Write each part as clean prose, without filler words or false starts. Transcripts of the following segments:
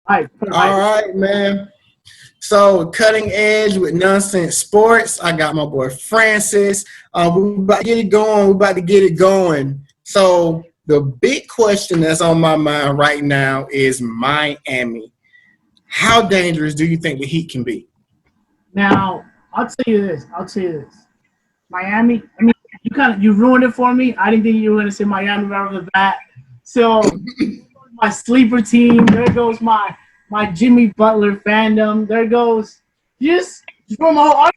All right, man. So, cutting edge with nonsense sports. I got my boy Francis. We about to get it going. We about to get it going. So, the big question that's on my mind right now is Miami. How dangerous do you think the Heat can be? Now, I'll tell you this. I'll tell you this. Miami. I mean, you ruined it for me. I didn't think you were going to say Miami right off the bat. So my sleeper team. There goes my Jimmy Butler fandom. There goes just from all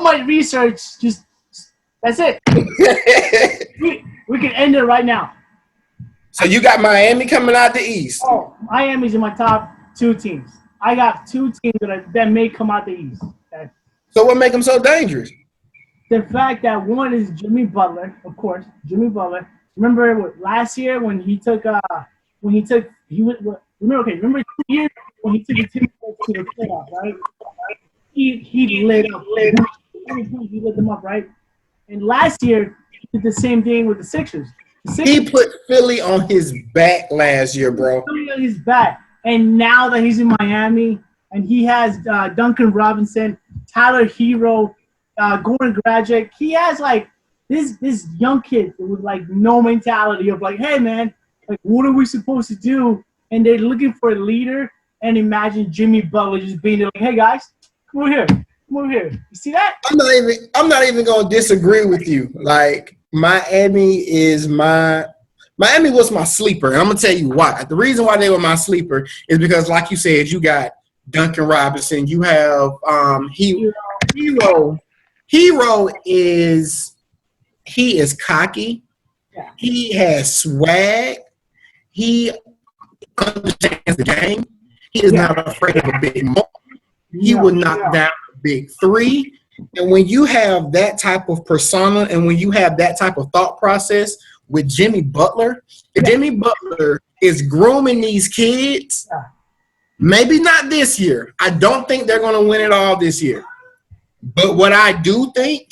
my research. Just that's it. We can end it right now. So you got Miami coming out the East. Oh, Miami's in my top two teams. I got two teams that may come out the East. So what make them so dangerous? The fact that one is Jimmy Butler, of course, Jimmy Butler. Remember last year when he took remember 2 years when he took the team to the playoffs, right? He lit up. He lit them up, right? And last year he did the same thing with the Sixers. He put Philly on his back last year, bro. Philly on his back, and now that he's in Miami and he has Duncan Robinson, Tyler Hero, Goran Dragic, he has like this young kid with like no mentality of like, hey man, like what are we supposed to do? And they're looking for a leader. And imagine Jimmy Butler just being there like, hey guys, come over here, come over here. You see that? I'm not even gonna disagree with you. Like Miami was my sleeper, and I'm gonna tell you why. The reason why they were my sleeper is because, like you said, you got Duncan Robinson, you have Hero. Hero is cocky. Yeah. He has swag. He understands the game. He is not afraid of a big moment. He will knock down a big three. And when you have that type of persona and when you have that type of thought process with Jimmy Butler, if Jimmy Butler is grooming these kids, maybe not this year. I don't think they're going to win it all this year. But what I do think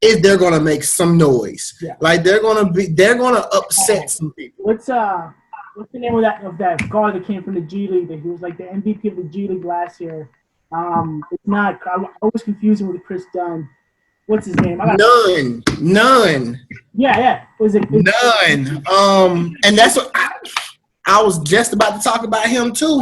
is they're going to make some noise. Yeah. Like they're going to upset some people. What's the name of that guard that came from the G League? That he was like the MVP of the G League last year. It's not. I was confusing with Chris Dunn. What's his name? None. Yeah. Was it None? And that's what I was just about to talk about him too.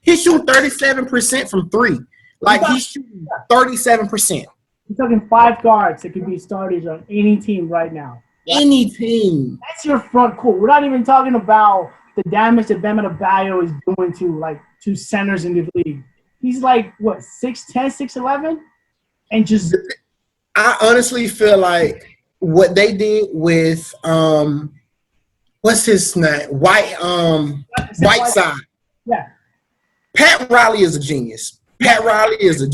He shoot 37% from three. Like he shoots 37%. You're talking 5 guards that could be starters on any team right now. Any team. That's your front court. We're not even talking about the damage that Bam Adebayo is doing to centers in the league. He's like, what, 6'10", 6'11"? And just – I honestly feel like what they did with what's his name? Whiteside. Yeah. Pat Riley is a genius. Pat Riley is a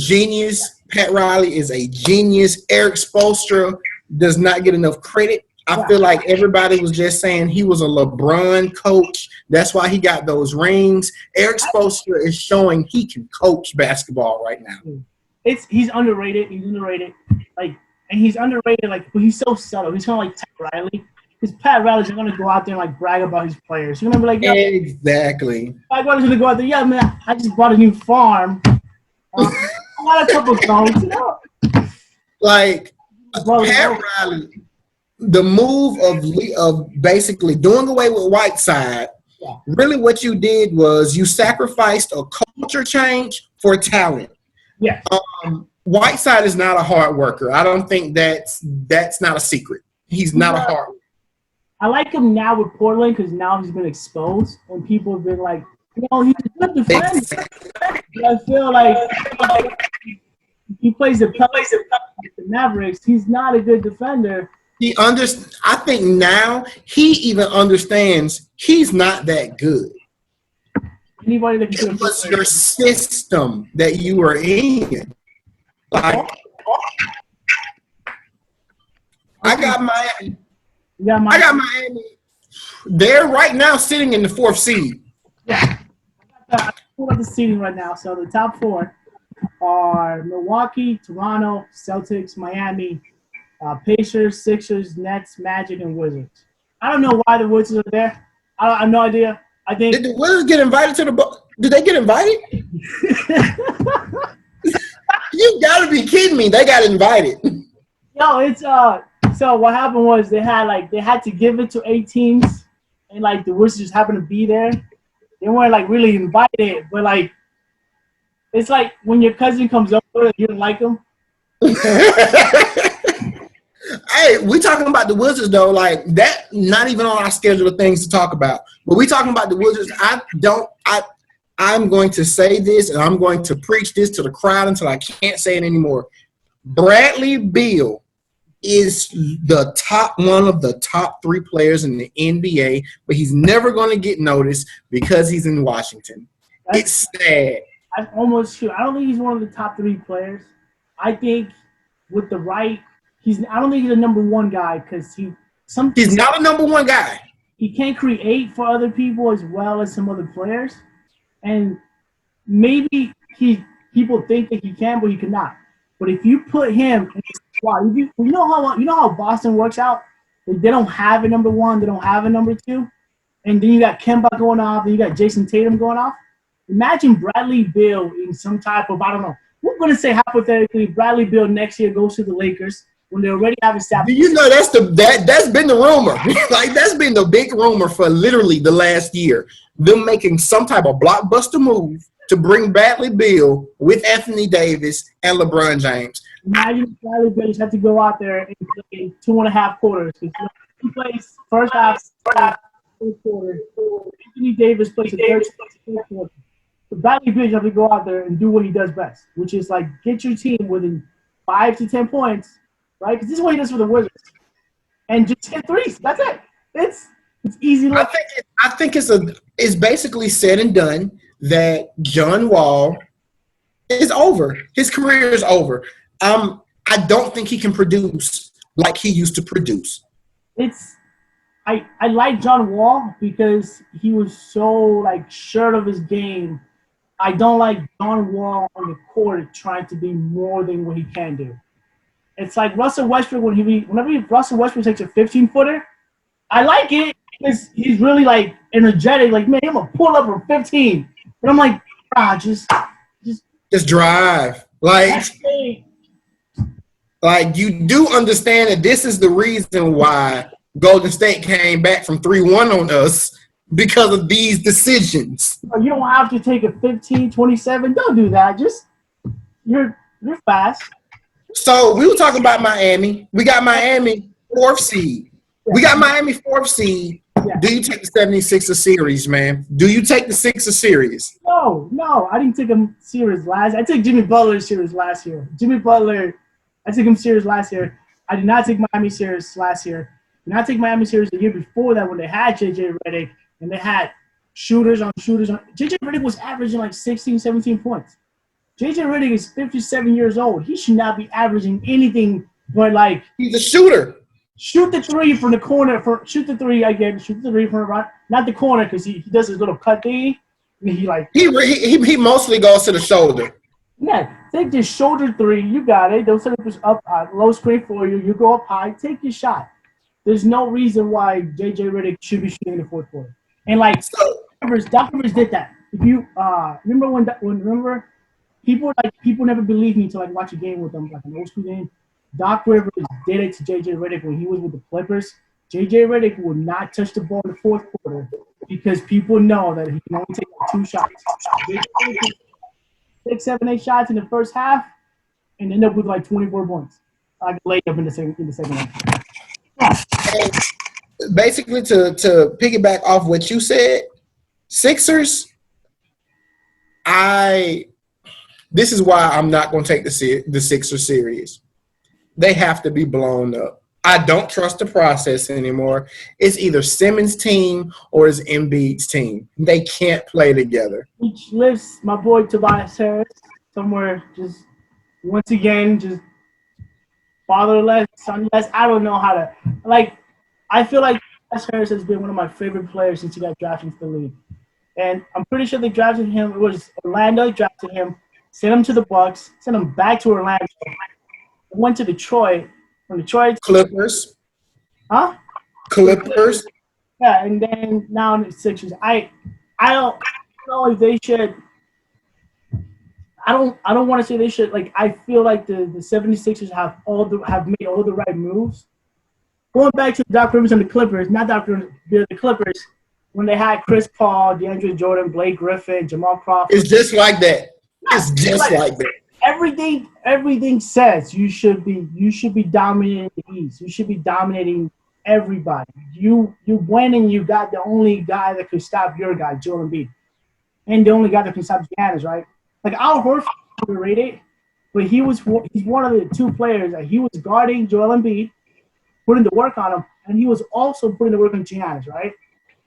genius. Eric Spoelstra does not get enough credit. I feel like everybody was just saying he was a LeBron coach. That's why he got those rings. Eric Spoelstra is showing he can coach basketball right now. He's underrated. Like, and he's underrated. Like, but he's so subtle. He's kind of like Pat Riley. Because Pat Riley's going to go out there and like brag about his players. You're going to be like, exactly. Pat Riley's going to go out there. Yeah, man, I just bought a new farm. I got a couple of goals, Like Pat Riley. The move of basically doing away with Whiteside, really what you did was you sacrificed a culture change for talent. Yeah. Whiteside is not a hard worker. I don't think that's not a secret. He's not a hard worker. I like him now with Portland because now he's been exposed and people have been like, he's a good defender. I feel like he plays the Mavericks. He's not a good defender. I think now he even understands he's not that good. Anybody that can it was your system that you were in. Like, I got Miami. I got Miami. They're right now sitting in the 4th seed. Yeah. I pulled up the seeding right now. So the top 4 are Milwaukee, Toronto, Celtics, Miami, Pacers, Sixers, Nets, Magic, and Wizards. I don't know why the Wizards are there. I have no idea. I think. Did the Wizards get invited to the? Did they get invited? You gotta be kidding me! They got invited. Yo, it's So what happened was they had to give it to 8 teams, and like the Wizards just happened to be there. They weren't like really invited, but like it's like when your cousin comes over and you don't like him. Hey, we talking about the Wizards though, like that. Not even on our schedule of things to talk about. But we talking about the Wizards. I'm going to say this, and I'm going to preach this to the crowd until I can't say it anymore. Bradley Beal is one of the top 3 players in the NBA, but he's never going to get noticed because he's in Washington. It's sad. I'm almost sure. I don't think he's one of the top 3 players. I think with the right, I don't think he's a number 1 guy because he's not a number 1 guy. He can't create for other people as well as some other players, and maybe people think that he can, but he cannot. But if you put him in the squad, you know how Boston works out. They don't have a number 1, they don't have a number 2, and then you got Kemba going off, then you got Jason Tatum going off. Imagine Bradley Beal in some type of, I don't know. We're going to say hypothetically Bradley Beal next year goes to the Lakers when they already have established. Do you know that's been the rumor? Like that's been the big rumor for literally the last year. Them making some type of blockbuster move to bring Bradley Beal with Anthony Davis and LeBron James. Imagine Bradley Beal just had to go out there and play 2.5 quarters. He plays first half, third quarter. Anthony Davis plays the third quarter. So Bradley Beal has to go out there and do what he does best, which is like get your team within 5 to 10 points, right? Because this is what he does for the Wizards, and just hit threes. That's it. It's easy. I think it's basically said and done that John Wall is over. His career is over. I don't think he can produce like he used to produce. I like John Wall because he was so like sure of his game. I don't like John Wall on the court trying to be more than what he can do. It's like Russell Westbrook whenever Russell Westbrook takes a 15-footer, I like it because he's really like energetic. Like, man, I'm gonna pull up from 15, and I'm like, just drive. Like you do understand that this is the reason why Golden State came back from 3-1 on us because of these decisions. You don't have to take a 15-27. Don't do that. Just you're fast. So we were talking about Miami. We got Miami 4th seed. We got Miami 4th seed. Yeah. Do you take the 76ers series, man? Do you take the Sixers series? No. I didn't take them serious last. I took Jimmy Butler serious last year. I took him serious last year. I did not take Miami serious last year. Did not take Miami serious the year before that when they had J.J. Redick and they had shooters on. J.J. Redick was averaging like 16, 17 points. J.J. Redick is 57 years old. He should not be averaging anything but like – he's a shooter. Shoot the 3 from the corner. Shoot the 3 again. Shoot the 3 from the right. Not the corner because he does his little cut thing. And he mostly goes to the shoulder. Yeah, take the shoulder 3. You got it. They'll set up low screen for you. You go up high. Take your shot. There's no reason why J.J. Redick should be shooting in the 4th quarter. And like Doc Rivers did that. If you remember people never believed me until I watch a game with them, like an old school game. Doc Rivers did it to J.J. Redick when he was with the Clippers. J.J. Redick would not touch the ball in the 4th quarter because people know that he can only take like 2 shots. 6, 7, 8 shots in the first half and end up with like 24 points. Like laid up in the second half. Basically, to piggyback off what you said, Sixers, this is why I'm not going to take the Sixers series. They have to be blown up. I don't trust the process anymore. It's either Simmons' team or it's Embiid's team. They can't play together. Which lifts my boy Tobias Harris somewhere just once again, just fatherless, sonless. I don't know how to – like, I feel like Tobias Harris has been one of my favorite players since he got drafted into the league. And I'm pretty sure they drafted him. It was Orlando drafted him, sent him to the Bucks, sent him back to Orlando, went to Detroit. From Detroit. Clippers. Huh? Clippers. Yeah, and then now the Sixers. I don't know if they should. I don't want to say they should. Like, I feel like the 76ers have made all the right moves. Going back to Doc Rivers and the Clippers, not Doc Rivers, the Clippers, when they had Chris Paul, DeAndre Jordan, Blake Griffin, Jamal Crawford. It's just like that. It's just like that. Everything says you should be dominating the East. You should be dominating everybody. You went and you got the only guy that could stop your guy, Joel Embiid, and the only guy that can stop Giannis, right? Like, Al Horford is underrated, but he's one of the two players that he was guarding Joel Embiid, putting the work on him, and he was also putting the work on Giannis, right?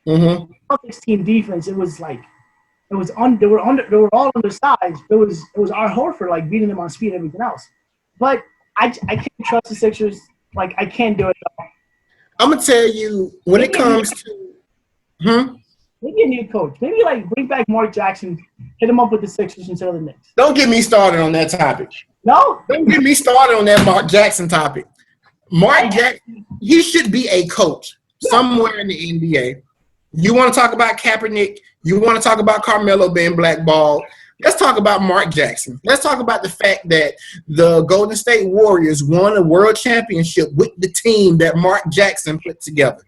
Mm-hmm. Celtics team defense, they were all undersized. It was Al Horford like beating them on speed and everything else. But I can't trust the Sixers. Like, I can't do it. I'm gonna tell you when it comes to maybe a new coach. Maybe like bring back Mark Jackson, hit him up with the Sixers instead of the Knicks. Don't get me started on that topic. No? Don't get me started on that Mark Jackson topic. Mark Jackson, he should be a coach somewhere in the NBA. You want to talk about Kaepernick? You want to talk about Carmelo being blackballed? Let's talk about Mark Jackson. Let's talk about the fact that the Golden State Warriors won a world championship with the team that Mark Jackson put together.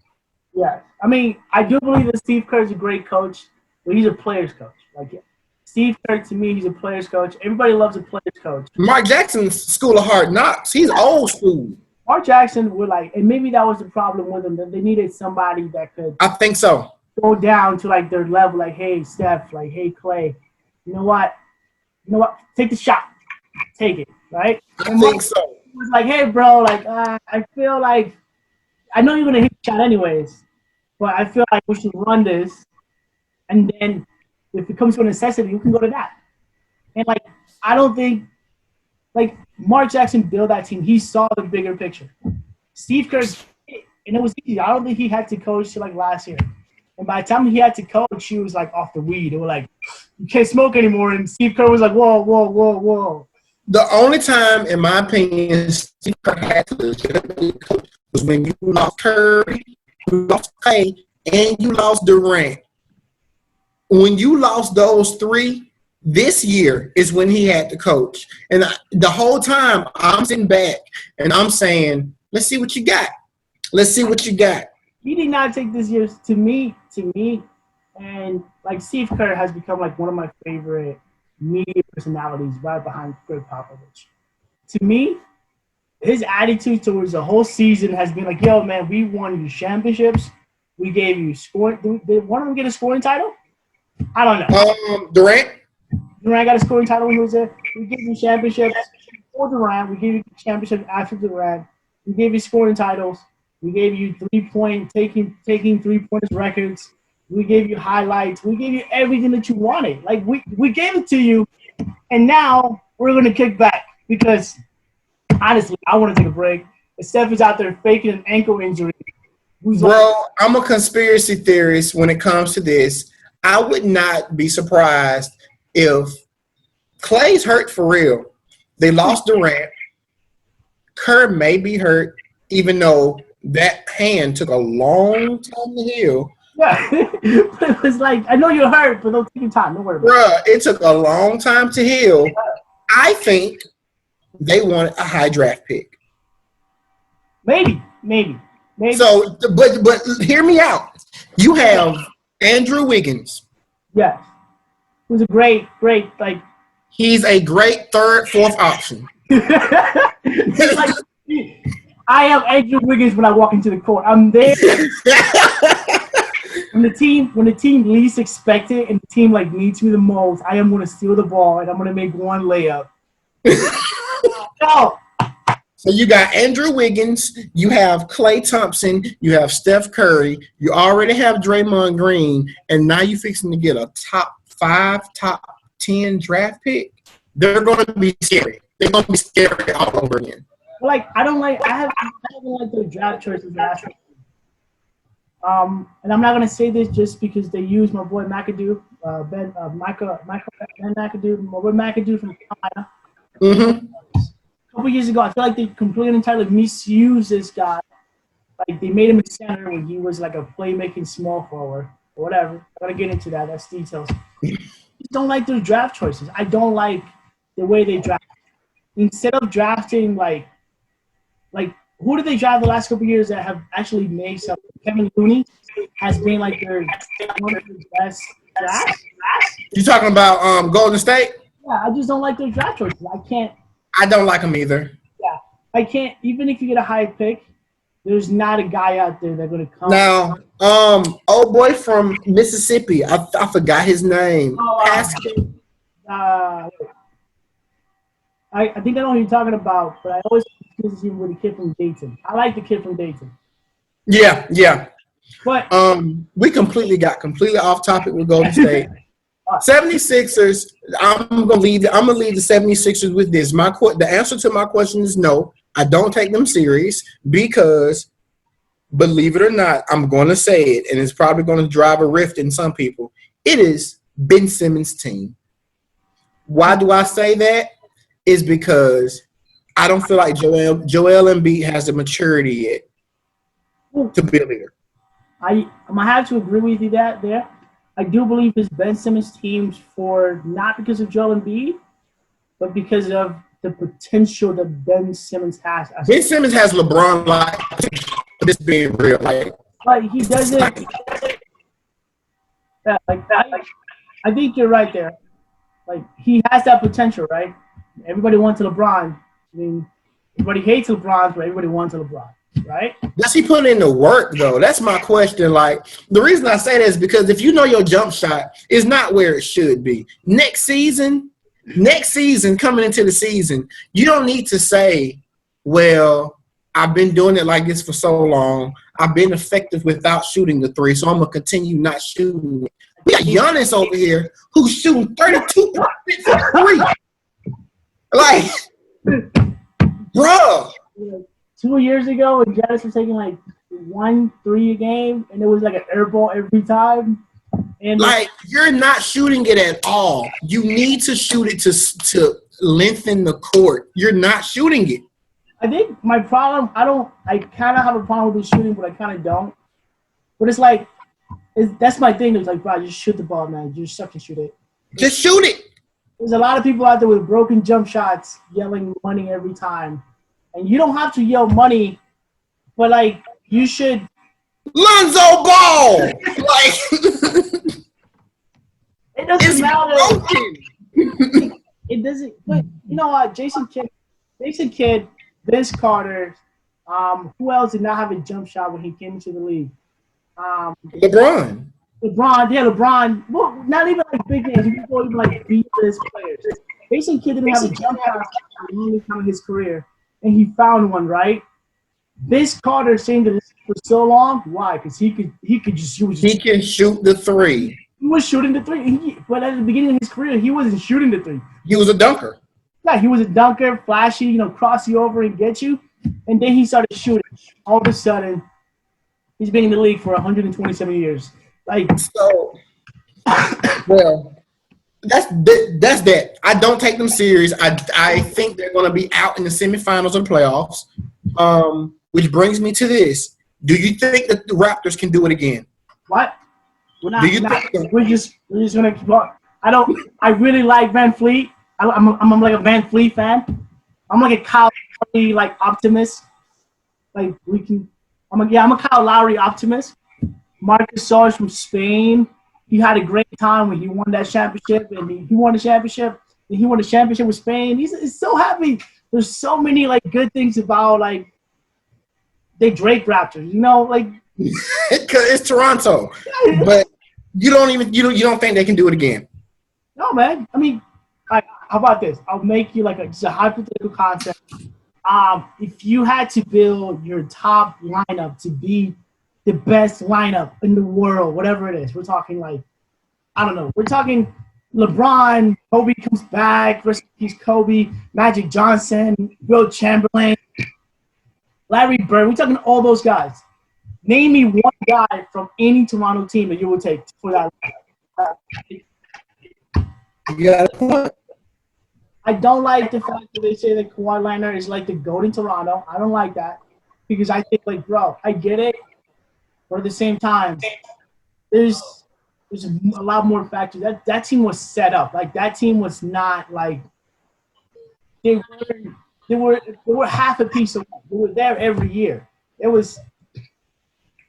Yeah. I mean, I do believe that Steve Kerr is a great coach, but he's a player's coach. Like, Steve Kerr, to me, he's a player's coach. Everybody loves a player's coach. Mark Jackson's School of Hard Knocks. He's old school. Mark Jackson would and maybe that was the problem with him, that they needed somebody that could I think so. Go down to like their level, like, hey, Steph, like, hey, Clay, you know what, take the shot, take it, right? I think so. He was like, hey, bro, like, I feel like, I know you're gonna hit the shot anyways, but I feel like we should run this, and then if it comes to a necessity, you can go to that. And like, I don't think, like, Mark Jackson built that team. He saw the bigger picture. Steve Kerr, and it was easy. I don't think he had to coach till like last year. And by the time he had to coach, he was like off the weed. They were like, you can't smoke anymore. And Steve Kerr was like, whoa, whoa, whoa, whoa. The only time, in my opinion, Steve Kerr had to legitimately coach was when you lost Curry, you lost Clay, and you lost Durant. When you lost those three, this year is when he had to coach. And the whole time, I'm sitting back and I'm saying, let's see what you got. Let's see what you got. He did not take this year to me, and like Steve Kerr has become like one of my favorite media personalities right behind Greg Popovich. To me, his attitude towards the whole season has been like, yo, man, we won you championships. We gave you scoring. Did one of them get a scoring title? I don't know. Durant got a scoring title when he was there. We gave you championships before Durant. We gave you championships after Durant. We gave you scoring titles. We gave you taking 3-point records. We gave you highlights. We gave you everything that you wanted. Like, we gave it to you, and now we're going to kick back because, honestly, I want to take a break. If Steph is out there faking an ankle injury. Bro, I'm a conspiracy theorist when it comes to this. I would not be surprised if Clay's hurt for real. They lost Durant. Kerr may be hurt, even though that hand took a long time to heal. Yeah, but it was like, I know you're hurt, but don't take your time. Don't worry about Bruh, it took a long time to heal. I think they wanted a high draft pick. Maybe. So, but hear me out. You have Andrew Wiggins. Yes. Who's a great, like. He's a great third, fourth option. It's like, I have Andrew Wiggins when I walk into the court. I'm there. When the team least expect it and the team like needs me the most, I am going to steal the ball and I'm going to make one layup. No. So you got Andrew Wiggins, you have Klay Thompson, you have Steph Curry, you already have Draymond Green, and now you're fixing to get a top 5, top 10 draft pick. They're going to be scary. They're going to be scary all over again. Like, I haven't liked their draft choices last year. And I'm not gonna say this just because they used my boy McAdoo, Ben McAdoo, my boy McAdoo from Carolina. Mm-hmm. A couple years ago, I feel like they completely and entirely misused this guy Like they made him a center when he was like a playmaking small forward or whatever. I'm gonna get into that. That's details. I just don't like their draft choices. I don't like the way they draft. Instead of drafting like who did they draft the last couple of years that have actually made something? Kevin Looney has been like one of their best drafts. You talking about Golden State? Yeah, I just don't like their draft choices. I don't like them either. Yeah, I can't. Even if you get a high pick, there's not a guy out there that's gonna come. Now, old boy from Mississippi, I forgot his name. Pascal. I think I know who you're talking about, but I always confuse him with the kid from Dayton. I like the kid from Dayton. Yeah. But we got completely off topic with Golden State. 76ers, I'm gonna leave the 76ers with this. The answer to my question is no. I don't take them serious because, believe it or not, I'm gonna say it, and it's probably gonna drive a rift in some people. It is Ben Simmons' team. Why do I say that? Is because I don't feel like Joel Embiid has the maturity yet to be a leader. I'm gonna have to agree with you there. I do believe it's Ben Simmons' teams for not because of Joel Embiid, but because of the potential that Ben Simmons has. Ben Simmons has LeBron like this being real, like. But he doesn't. Yeah, I think you're right there. Like he has that potential, right? Everybody wants LeBron. I mean, everybody hates LeBron, but everybody wants LeBron, right? Does he put in the work, though? That's my question. Like, the reason I say that is because if you know your jump shot is not where it should be. Next season, coming into the season, you don't need to say, well, I've been doing it like this for so long. I've been effective without shooting the three, so I'm going to continue not shooting it. We got Giannis over here who's shooting 32% for three. Like, bro. 2 years ago, when Giannis was taking like 1-3 a game, and it was like an air ball every time. And like, you're not shooting it at all. You need to shoot it to lengthen the court. You're not shooting it. I think my problem, I kind of have a problem with the shooting, but I kind of don't. But it's like, that's my thing. It's like, bro, just shoot the ball, man. You just suck and shoot it. Just shoot it. There's a lot of people out there with broken jump shots yelling money every time. And you don't have to yell money, but, like, you should. Lonzo Ball! Like, it doesn't matter. Broken. It doesn't. But, you know what? Jason Kidd, Vince Carter, who else did not have a jump shot when he came into the league? LeBron. LeBron. Well, not even like big names. You can go even like B-list players. Jason Kidd didn't have a jump shot at any time of his career, and he found one, right? Vince Carter stayed in the league for so long. Why? Because he can shoot the three. He was shooting the three, but at the beginning of his career, he wasn't shooting the three. He was a dunker. Yeah, he was a dunker, flashy, cross you over and get you, and then he started shooting. All of a sudden, he's been in the league for 127 years. So, well, that's that. I don't take them serious. I think they're going to be out in the semifinals and playoffs. Which brings me to this: do you think that the Raptors can do it again? What? We're just gonna keep on. I really like Van Fleet. I'm like a Van Fleet fan. I'm like a Kyle Lowry optimist. I'm a Kyle Lowry optimist. Marcus Gasol from Spain. He had a great time when he won that championship, and he won the championship. And he won the championship with Spain. He's so happy. There's so many good things about the Drake Raptors. It's Toronto, but you don't think they can do it again? No, man. I mean, how about this? I'll make you just a hypothetical concept. If you had to build your top lineup to be the best lineup in the world, whatever it is, we're talking I don't know. We're talking LeBron, Kobe comes back, rest in peace Kobe, Magic Johnson, Will Chamberlain, Larry Bird. We're talking all those guys. Name me one guy from any Toronto team that you would take for that. You got a point. I don't like the fact that they say that Kawhi Leonard is like the GOAT in Toronto. I don't like that. because I think like, bro, I get it, but at the same time, there's a lot more factors. That team was set up. Like that team was not like they were half a piece of. They were there every year. It was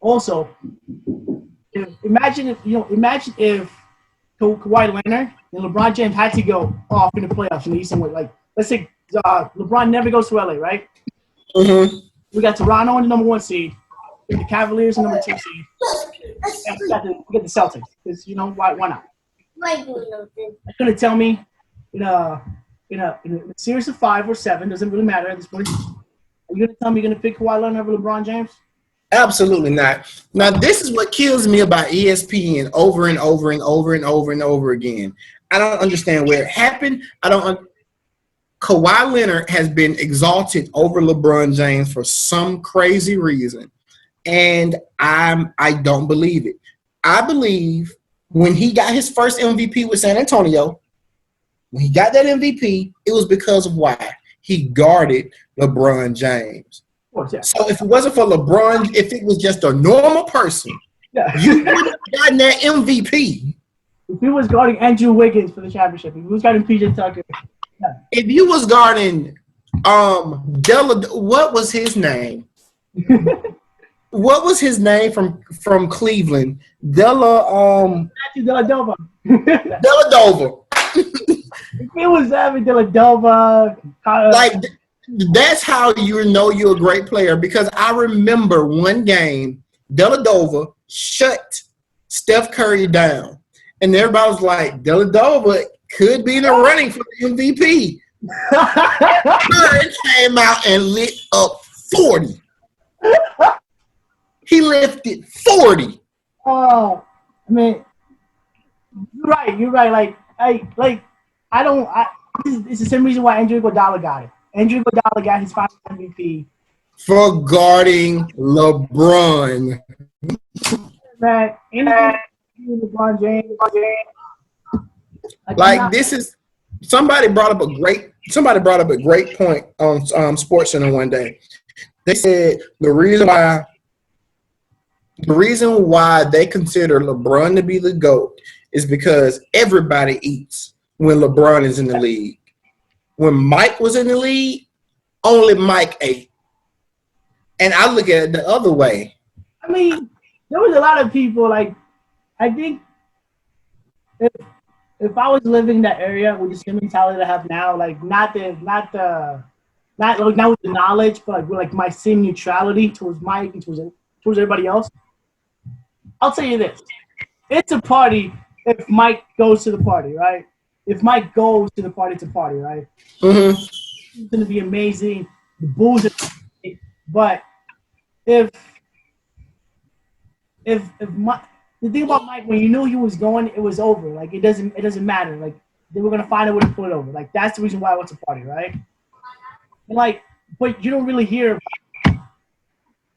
also imagine if Kawhi Leonard and LeBron James had to go off in the playoffs in the Eastern way. Like let's say LeBron never goes to LA, right? Mm-hmm. We got Toronto in the number 1 seed, we got the Cavaliers in the number 2 seed, and we got the Celtics. Because why not? You're gonna tell me in a series of 5 or 7, doesn't really matter at this point. Are you gonna tell me you're gonna pick Kawhi Leonard over LeBron James? Absolutely not. Now, this is what kills me about ESPN over and over and over and over and over again. I don't understand where it happened. Kawhi Leonard has been exalted over LeBron James for some crazy reason, and I don't believe it. I believe when he got his first MVP with San Antonio, when he got that MVP, it was because of why? He guarded LeBron James. Yeah. So if it wasn't for LeBron, if it was just a normal person, you would have gotten that MVP. If he was guarding Andrew Wiggins for the championship, if he was guarding PJ Tucker. Yeah. If you was guarding what was his name? What was his name from Cleveland? Matthew Dellavedova. Dellavedova. If he was having Dellavedova, like that's how you know you're a great player, because I remember one game Dellavedova shut Steph Curry down, and everybody was like, Dellavedova could be in the running for the MVP. Curry came out and lit up 40. He lifted 40. Oh, I mean, you're right. It's the same reason why Andrew Iguodala got it. Andrew Iguodala got his final MVP for guarding LeBron. Man, LeBron James. Like this is somebody brought up a great point on SportsCenter one day. They said the reason why they consider LeBron to be the GOAT is because everybody eats when LeBron is in the league. When Mike was in the league, only Mike ate. And I look at it the other way. I mean, there was a lot of people, like, I think if I was living in that area with the same mentality that I have now, like not with the knowledge, but like my same neutrality towards Mike and towards everybody else, I'll tell you this. It's a party if Mike goes to the party, right? If Mike goes to the party, it's a party, right? Mm-hmm. It's going to be amazing. The Bulls are amazing. But if Mike, the thing about Mike, when you knew he was going, it was over. Like, it doesn't matter. Like, they were going to find a way to pull it over. Like, that's the reason why I went to party, right? And like, but you don't really hear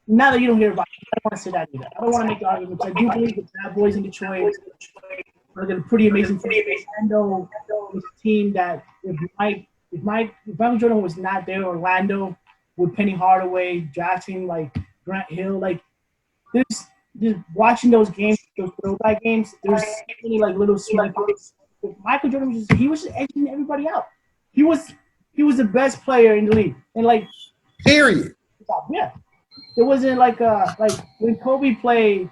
now that you don't hear about it, I don't want to say that either. I don't want to make the argument. I do believe the Bad Boys in Detroit are a pretty amazing team. Orlando is a team that if Michael Jordan was not there, Orlando with Penny Hardaway drafting like Grant Hill, like there's watching those games, those throwback games, there's so many like little snippets. Michael Jordan was just edging everybody out. He was the best player in the league, and like period. Yeah. It wasn't like when Kobe played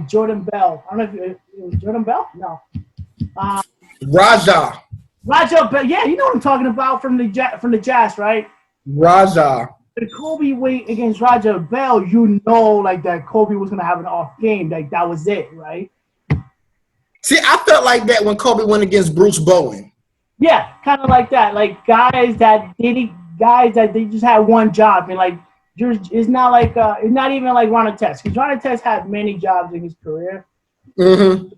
Jordan Bell. I don't know if it was Jordan Bell. No. Raja Bell. Yeah, you know what I'm talking about from the Jazz, right? Raja. The Kobe went against Raja Bell. You know, like that Kobe was gonna have an off game. Like that was it, right? See, I felt like that when Kobe went against Bruce Bowen. Yeah, kind of like that. Like guys that they just had one job and like. It's not like it's not even like Ron Artest, because Ron Artest had many jobs in his career. Mm-hmm.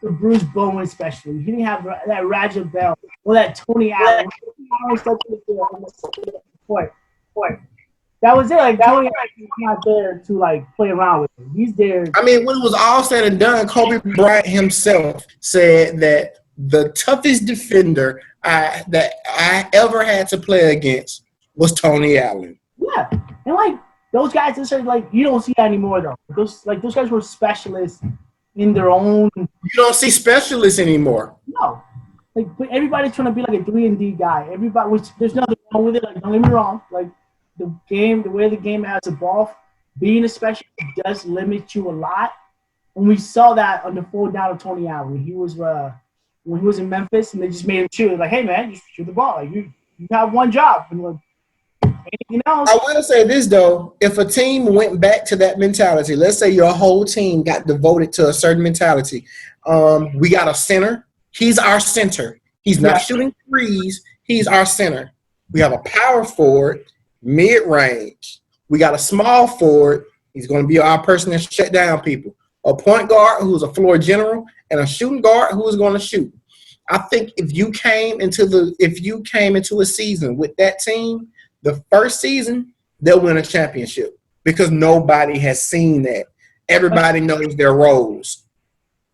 For Bruce Bowen especially, he didn't have that Raja Bell or that Tony Allen. That was it. Like Tony Allen's not there to like play around with him. He's there. I mean, when it was all said and done, Kobe Bryant himself said that the toughest defender that I ever had to play against was Tony Allen. Yeah, and like those guys, like you don't see that anymore though. Those guys were specialists in their own. You don't see specialists anymore. No, like but everybody's trying to be like a 3-and-D guy. Everybody, which there's nothing wrong with it. Like don't get me wrong. Like the way the game has evolved, being a specialist does limit you a lot. And we saw that on the fold down of Tony Allen when he was in Memphis, and they just made him shoot. Like, hey man, just shoot the ball. Like you have one job, and like anything else. I will say this though: if a team went back to that mentality, let's say your whole team got devoted to a certain mentality. We got a center. He's our center. He's not shooting threes. He's our center. We have a power forward, mid-range. We got a small forward. He's going to be our person that shut down people. A point guard who's a floor general, and a shooting guard who is going to shoot. I think if you came into a season with that team, the first season they'll win a championship because nobody has seen that. Everybody knows their roles.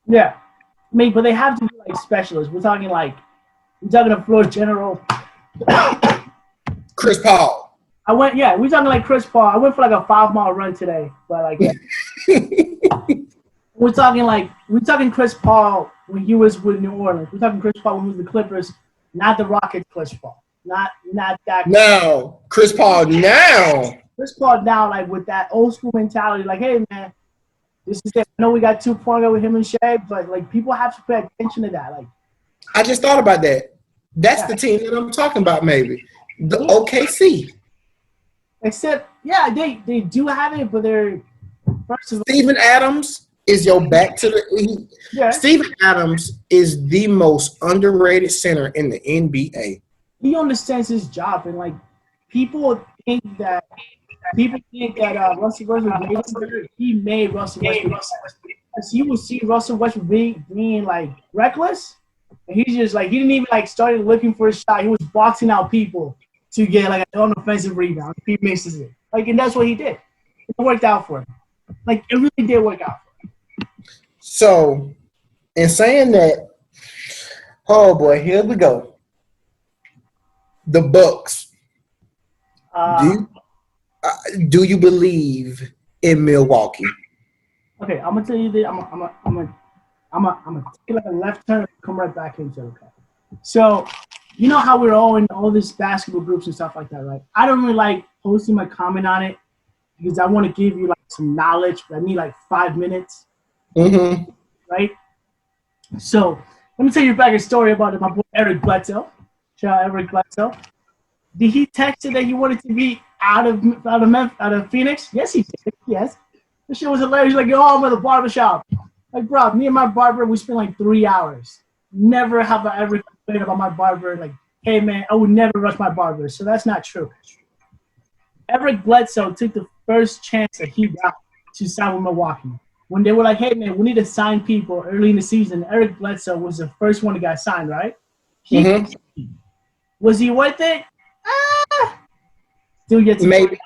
Yeah, I mean, but they have to be like specialists. We're talking a floor general. Chris Paul. We're talking like Chris Paul. I went for like a 5-mile run today, but like. We're talking Chris Paul when he was with New Orleans. We're talking Chris Paul when he was with the Clippers, not the Rockets Chris Paul. Not that. No, Chris Paul now. Chris Paul now, like with that old school mentality, like, hey man, this is it. I know we got 2 points with him and Shea, but like people have to pay attention to that. Like, I just thought about that. That's the team that I'm talking about, maybe the OKC. Except, they do have it, but they're Steven Adams is your back to the. Steven Adams is the most underrated center in the NBA. He understands his job, and like people think that Russell Westbrook, he made Russell Westbrook. As you will see Russell Westbrook being like reckless, and he's just like he didn't even like started looking for a shot. He was boxing out people to get like an offensive rebound. He misses it, like, and that's what he did. It worked out for him. Like it really did work out for him. So, in saying that, oh boy, here we go. The Bucks. Do you believe in Milwaukee? Okay, I'm gonna tell you this. I'm gonna take like a left turn and come right back into it. Okay. So, you know how we're all in all this basketball groups and stuff like that, right? I don't really like posting my comment on it because I want to give you like some knowledge, but I need like 5 minutes. Mm-hmm. Right? So, let me tell you back a story about my boy Eric Bledsoe. Shout out Eric Bledsoe. Did he text you that he wanted to be out of Phoenix? Yes, he did. Yes. This shit was hilarious. He's like, yo, I'm at the barbershop. Like, bro, me and my barber, we spent like 3 hours. Never have I ever complained about my barber. Like, hey, man, I would never rush my barber. So that's not true. Eric Bledsoe took the first chance that he got to sign with Milwaukee. When they were like, hey, man, we need to sign people early in the season, Eric Bledsoe was the first one that got signed, right? Was he worth it? Still yet to maybe.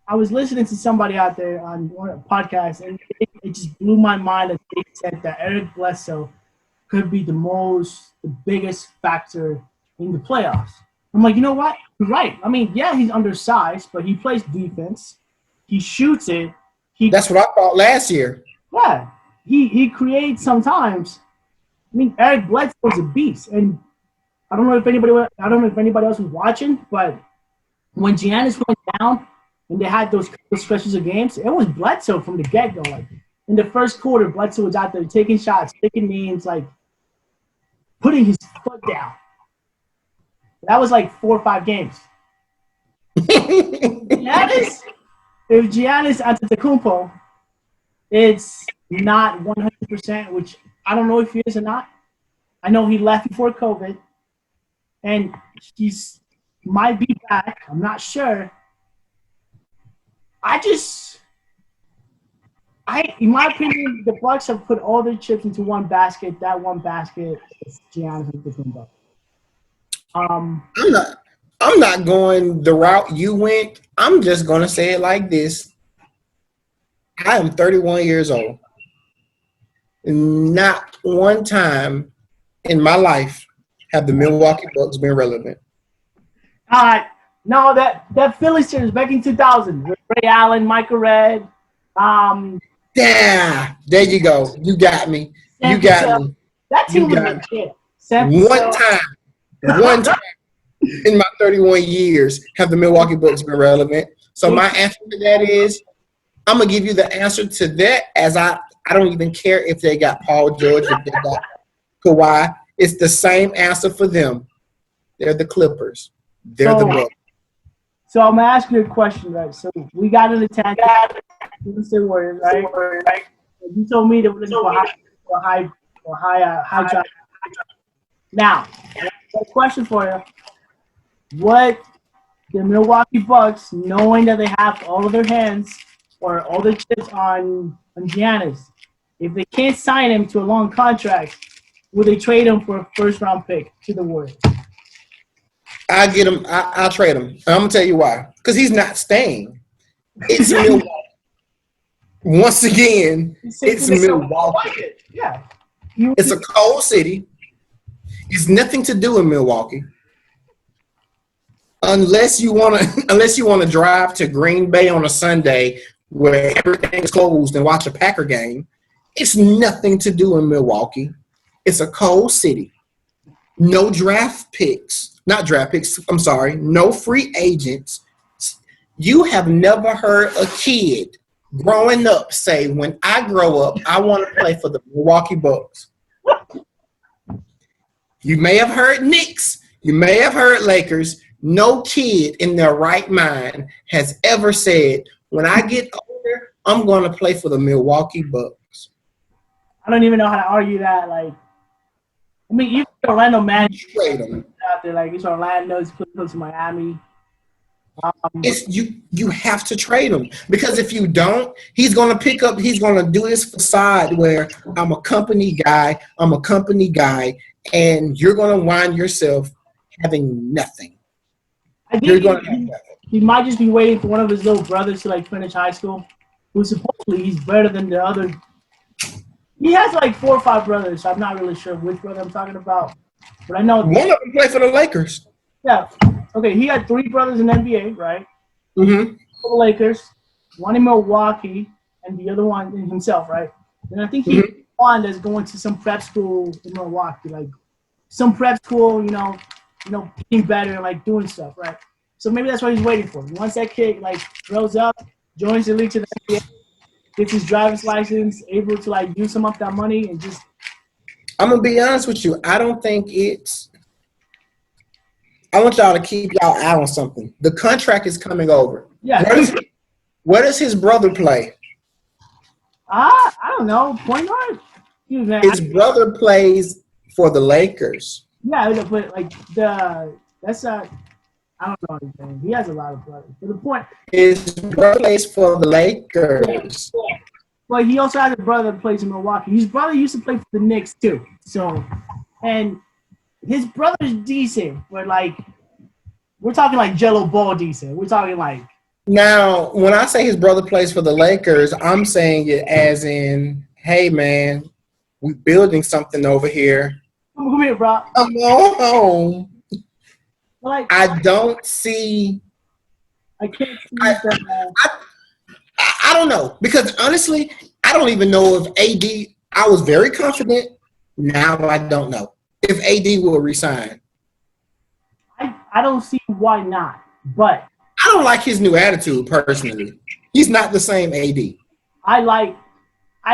I was listening to somebody out there on one podcast, and it just blew my mind that they said that Eric Bledsoe could be the biggest factor in the playoffs. I'm like, you know what? You're right. I mean, yeah, he's undersized, but he plays defense. He shoots it. That's what I thought last year. Yeah, he creates sometimes. I mean, Eric Bledsoe is a beast, and I don't know if anybody else was watching, but when Giannis went down and they had those stretches of games, it was Bledsoe from the get-go. Like in the first quarter, Bledsoe was out there taking shots, taking names, like putting his foot down. That was like 4 or 5 games. Giannis Antetokounmpo, it's not 100%, which I don't know if he is or not. I know he left before COVID, and he's might be back. I'm not sure. In my opinion, the Bucks have put all their chips into one basket. That one basket is Giannis Antetokounmpo. I'm not going the route you went. I'm just gonna say it like this. I am 31 years old. Not one time in my life have the Milwaukee Bucks been relevant. All right. No, that Phillies series back in 2000 with Ray Allen, Michael Redd, Yeah, there you go. You got me. Sam You got Cassell. me. That You team was got me. legit. Sam One Cassell. time in my 31 years have the Milwaukee Bucks been relevant. So my answer to that is I'm gonna give you the answer to that as I don't even care if they got Paul George, if they got Kawhi. It's the same answer for them. They're the Clippers. They're the Bucks. So I'm gonna ask you a question, right? So we got an attack. Warriors, right? You told me that we're looking for high drive. Now, I got a question for you. What the Milwaukee Bucks, knowing that they have all of their hands or all their chips on Giannis, if they can't sign him to a long contract, will they trade him for a first-round pick to the Warriors? I get him. I'll trade him. I'm gonna tell you why. Because he's not staying. It's Milwaukee. Once again, it's Milwaukee. Yeah. It's a cold city. It's nothing to do in Milwaukee. Unless you wanna drive to Green Bay on a Sunday where everything's closed and watch a Packer game, it's nothing to do in Milwaukee. It's a cold city. No draft picks. Not draft picks, I'm sorry. No free agents. You have never heard a kid growing up say, when I grow up, I want to play for the Milwaukee Bucks. You may have heard Knicks. You may have heard Lakers. No kid in their right mind has ever said, when I get older, I'm going to play for the Milwaukee Bucks. I don't even know how to argue that. Like, I mean, even Orlando Magic out there, like it's Orlando, it's close to Miami. It's you have to trade him, because if you don't, he's going to do his facade where I'm a company guy, and you're going to wind yourself having nothing. I think he might just be waiting for one of his little brothers to like finish high school, who supposedly he's better than the other. He has like 4 or 5 brothers, so I'm not really sure which brother I'm talking about. But I know one of them played for the Lakers. Yeah. Okay, he had 3 brothers in the NBA, right? Mm-hmm. For the Lakers, one in Milwaukee, and the other one in himself, right? And I think he's one that's going to some prep school in Milwaukee, like some prep school, getting better and like doing stuff, right? So maybe that's what he's waiting for. Once that kid like grows up, joins the league to the NBA, gets his driver's license, able to like use some of that money and just. I'm gonna be honest with you. I don't think it's. I want y'all to keep y'all eye on something. The contract is coming over. Yeah. Where does his brother play? I don't know. Point guard. His brother plays for the Lakers. Yeah, but like that's I don't know anything. He has a lot of brothers. But the point. His brother plays for the Lakers. Yeah. But he also has a brother that plays in Milwaukee. His brother used to play for the Knicks too. So, and his brother's decent, but like we're talking like Jello Ball decent. We're talking like. Now, when I say his brother plays for the Lakers, I'm saying it as in, hey man, we're building something over here. Come here, bro. Come on home. Like, I don't see. I can't see that. I don't know, because honestly, I don't even know if AD. I was very confident. Now I don't know if AD will resign. I don't see why not, but I don't like his new attitude personally. He's not the same AD. I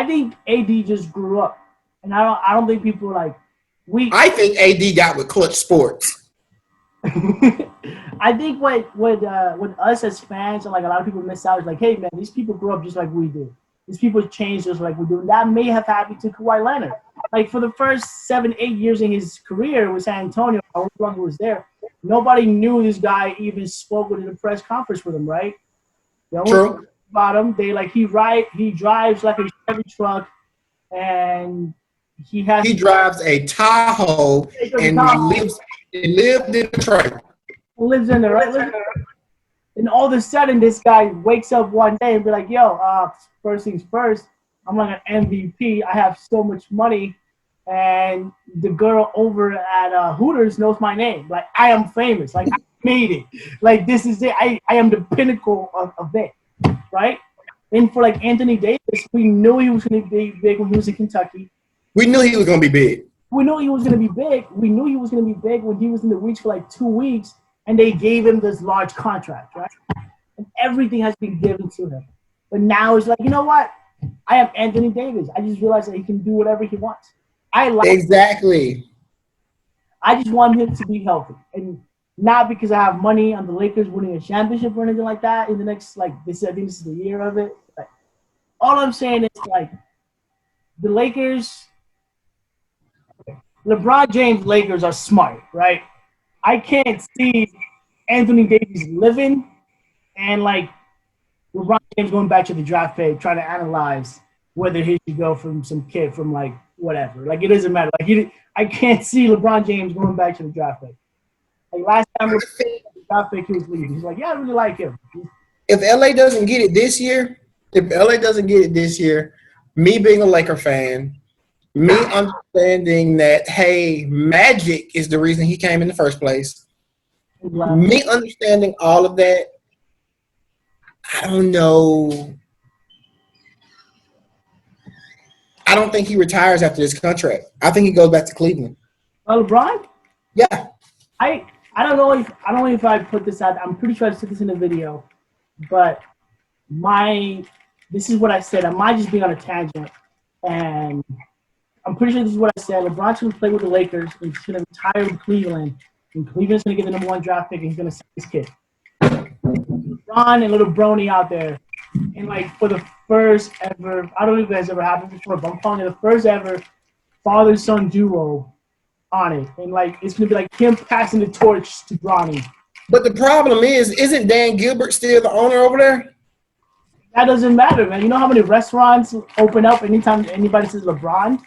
think AD just grew up, and I don't think people like we. I think AD got with Clutch Sports. I think what us as fans and like a lot of people miss out is like, hey man, these people grew up just like we do. These people changed just like we do. And that may have happened to Kawhi Leonard. Like for the first 7-8 years in his career with San Antonio, however long he was there, nobody knew this guy even spoke in the press conference with him, right? True. About him, he drives like a Chevy truck, and he drives a Tahoe and lived in Detroit. Lives in there, right? And all of a sudden, this guy wakes up one day and be like, yo, first things first, I'm like an MVP. I have so much money. And the girl over at Hooters knows my name. Like, I am famous. Like, made it. Like, this is it. I am the pinnacle of it, right? And for like Anthony Davis, we knew he was going to be big when he was in Kentucky. We knew he was going to be big. We knew he was going to be big. We knew he was going to be big when he was in the reach for like 2 weeks, and they gave him this large contract, right? And everything has been given to him. But now it's like, you know what? I am Anthony Davis. I just realized that he can do whatever he wants. Exactly. I just want him to be healthy, and not because I have money on the Lakers winning a championship or anything like that in the next, like, this. I think this is the year of it. Like, all I'm saying is, like, the Lakers, LeBron James Lakers are smart, right? I can't see Anthony Davis living and, like, LeBron James going back to the draft page trying to analyze whether he should go from some kid from, like, whatever. Like, it doesn't matter. Like, I can't see LeBron James going back to the draft pick. Like, last time the draft pick, he was leaving. He's like, yeah, I really like him. If LA doesn't get it this year, me being a Laker fan, me understanding that, hey, Magic is the reason he came in the first place, me understanding all of that, I don't know. I don't think he retires after this contract. I think he goes back to Cleveland. LeBron? Yeah. I don't know if I put this out. I'm pretty sure I took this in the video, but this is what I said. I might just be on a tangent, and I'm pretty sure this is what I said. LeBron's going to play with the Lakers, and he's going to retire with Cleveland, and Cleveland's going to get the #1 draft pick, and he's going to save his kid. LeBron and little Brony out there. And, like, for the first ever, I don't know if that's ever happened before, but I'm calling it the first ever father-son duo on it. And, like, it's going to be like him passing the torch to Bronny. But the problem is, isn't Dan Gilbert still the owner over there? That doesn't matter, man. You know how many restaurants open up anytime anybody says LeBron?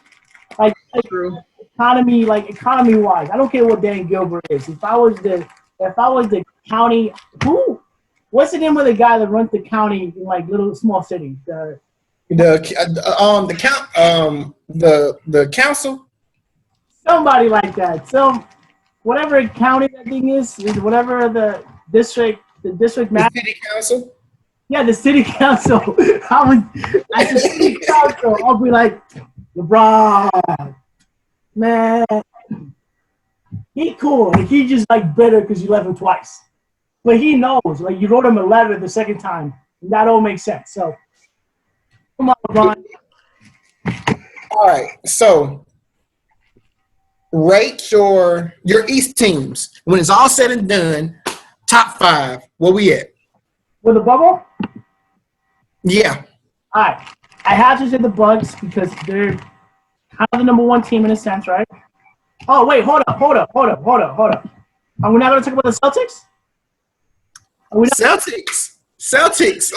Like economy-wise, I don't care what Dan Gilbert is. If I was the county, what's the name of the guy that runs the county in, like, little small cities? The council. Somebody like that. So whatever county that thing is whatever the district The city council. Yeah, the city council. At the city council, I'll be like, LeBron, man, he cool. Like, he just, like, bitter because you left him twice. But he knows, like, you wrote him a letter the second time, and that all makes sense. So, come on, LeBron. All right, so rate your East teams when it's all said and done. Top 5. Where we at? With the bubble? Yeah. All right. I have to say the Bucks because they're kind of the #1 team in a sense, right? Oh, wait, hold up. Are we not going to talk about the Celtics? Celtics.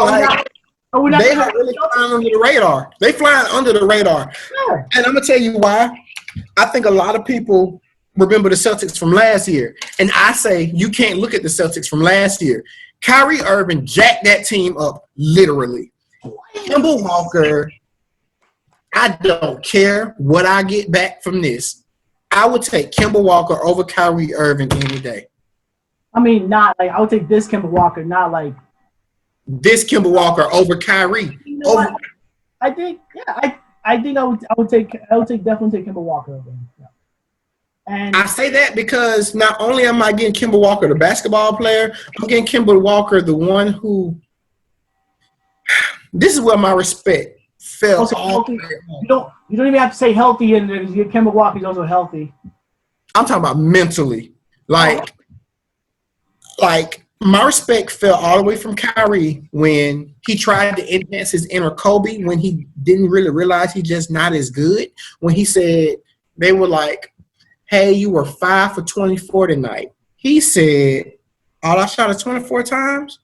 Are we not They are really flying under the radar. They flying under the radar. Yeah. And I'm going to tell you why. I think a lot of people remember the Celtics from last year. And I say you can't look at the Celtics from last year. Kyrie Irving jacked that team up, literally. Kemba Walker, I don't care what I get back from this. I would take Kemba Walker over Kyrie Irving any day. I mean, not like I would take this Kemba Walker, not like this Kemba Walker over Kyrie. You know what? I think I would definitely take Kemba Walker over him. Yeah. And I say that because not only am I getting Kemba Walker, the basketball player, I'm getting Kemba Walker, the one who. This is where my respect fell. You don't even have to say healthy in there because Kemba Walker is also healthy. I'm talking about mentally, like my respect fell all the way from Kyrie when he tried to enhance his inner Kobe when he didn't really realize he's just not as good. When he said they were like, hey, you were 5 for 24 tonight. He said, all I shot it 24 times?